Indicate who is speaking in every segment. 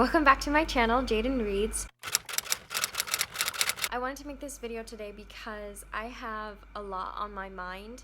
Speaker 1: Welcome back to my channel, Jayden.reads. I wanted to make this video today because I have a lot on my mind,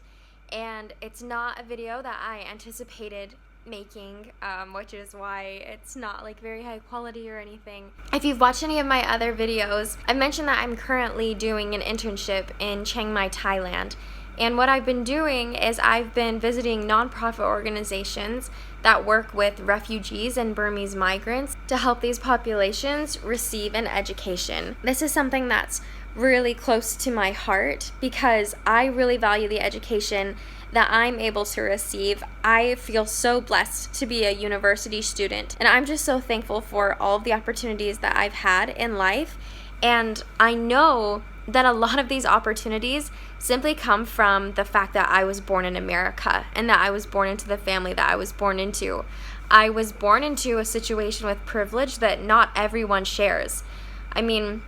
Speaker 1: and it's not a video that I anticipated making, which is why it's not like very high quality or anything. If you've watched any of my other videos, I've mentioned that I'm currently doing an internship in Chiang Mai, Thailand. And what I've been doing is I've been visiting nonprofit organizations that work with refugees and Burmese migrants to help these populations receive an education. This is something that's really close to my heart because I really value the education that I'm able to receive. I feel so blessed to be a university student, and I'm just so thankful for all of the opportunities that I've had in life. And I know that a lot of these opportunities simply come from the fact that I was born in America and that I was born into the family that I was born into. I was born into a situation with privilege that not everyone shares. I mean,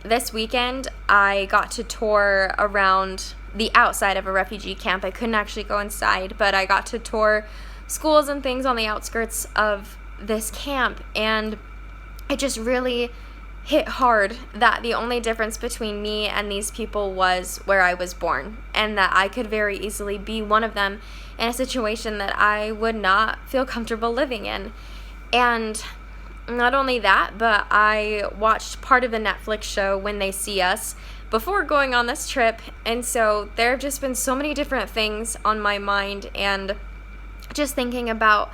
Speaker 1: this weekend I got to tour around the outside of a refugee camp. I couldn't actually go inside, but I got to tour schools and things on the outskirts of this camp, and it just really hit hard that the only difference between me and these people was where I was born, and that I could very easily be one of them in a situation that I would not feel comfortable living in. And not only that, but I watched part of the Netflix show When They See Us before going on this trip, and so there have just been so many different things on my mind, and just thinking about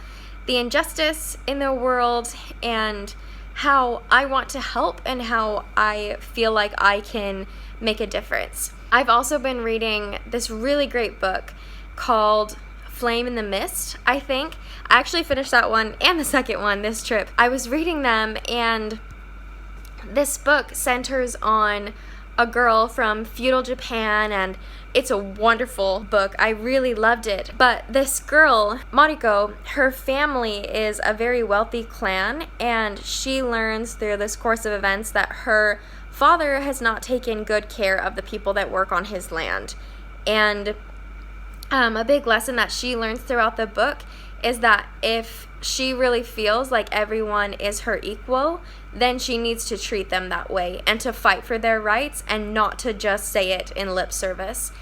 Speaker 1: the injustice in the world and how I want to help and how I feel like I can make a difference. I've also been reading this really great book called Flame in the Mist, I think. I actually finished that one and the second one this trip. I was reading them, and this book centers on a girl from feudal Japan, and it's a wonderful book. I really loved it. But this girl, Mariko, her family is a very wealthy clan, and she learns through this course of events that her father has not taken good care of the people that work on his land. And a big lesson that she learns throughout the book is that if she really feels like everyone is her equal, then she needs to treat them that way and to fight for their rights and not to just say it in lip service.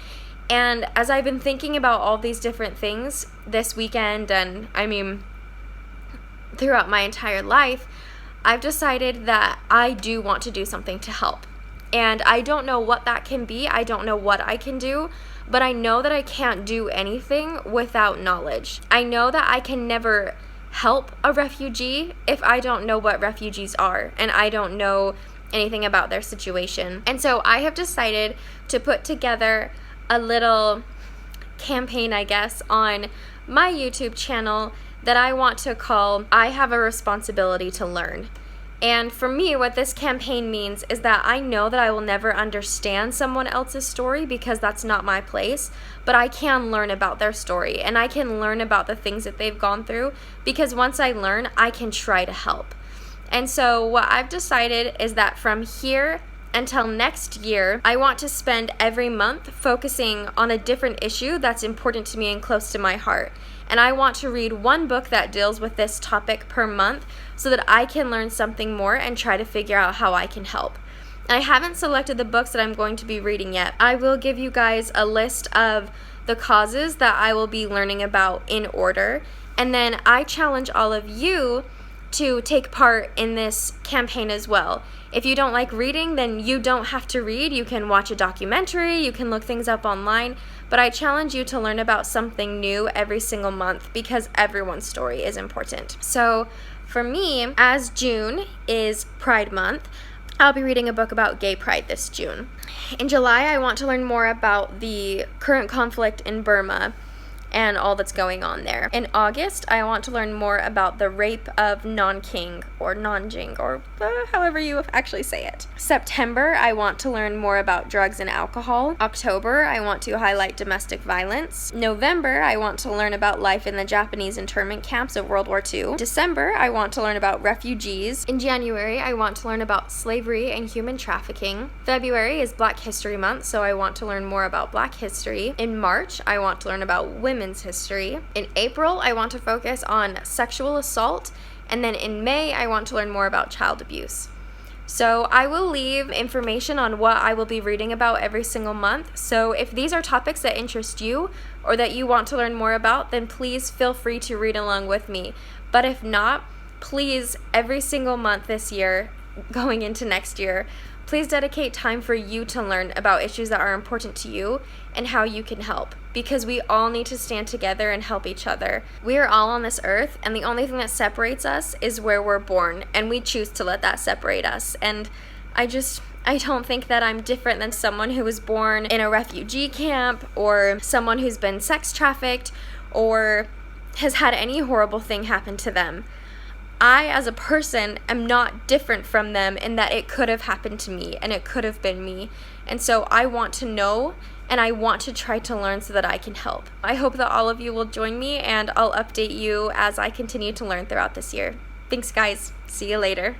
Speaker 1: And as I've been thinking about all these different things this weekend, and I mean throughout my entire life, I've decided that I do want to do something to help. And I don't know what that can be. I don't know what I can do, but I know that I can't do anything without knowledge. I know that I can never help a refugee if I don't know what refugees are and I don't know anything about their situation. And so I have decided to put together a little campaign, I guess, on my YouTube channel that I want to call I Have a Responsibility to Learn. And for me, what this campaign means is that I know that I will never understand someone else's story because that's not my place, but I can learn about their story and I can learn about the things that they've gone through, because once I learn, I can try to help. And so what I've decided is that from here until next year, I want to spend every month focusing on a different issue that's important to me and close to my heart. And I want to read one book that deals with this topic per month so that I can learn something more and try to figure out how I can help. I haven't selected the books that I'm going to be reading yet. I will give you guys a list of the causes that I will be learning about in order, and then I challenge all of you to take part in this campaign as well. If you don't like reading, then you don't have to read. You can watch a documentary, you can look things up online, but I challenge you to learn about something new every single month because everyone's story is important. So for me, as June is Pride Month, I'll be reading a book about gay pride this June. In July, I want to learn more about the current conflict in Burma and all that's going on there. In August, I want to learn more about the rape of Nanking or Nanjing, or however you actually say it. September, I want to learn more about drugs and alcohol. October, I want to highlight domestic violence. November, I want to learn about life in the Japanese internment camps of World War II. December, I want to learn about refugees. In January, I want to learn about slavery and human trafficking. February is Black History Month, so I want to learn more about Black history. In March, I want to learn about women's history. In April, I want to focus on sexual assault And then in May, I want to learn more about child abuse. So I will leave information on what I will be reading about every single month. So if these are topics that interest you or that you want to learn more about, then please feel free to read along with me. But if not, please, every single month this year, going into next year, please dedicate time for you to learn about issues that are important to you and how you can help. Because we all need to stand together and help each other. We are all on this earth, and the only thing that separates us is where we're born, and we choose to let that separate us. And I don't think that I'm different than someone who was born in a refugee camp, or someone who's been sex trafficked, or has had any horrible thing happen to them. I, as a person, am not different from them in that it could have happened to me, and it could have been me. And so I want to know, and I want to try to learn so that I can help. I hope that all of you will join me, and I'll update you as I continue to learn throughout this year. Thanks, guys. See you later.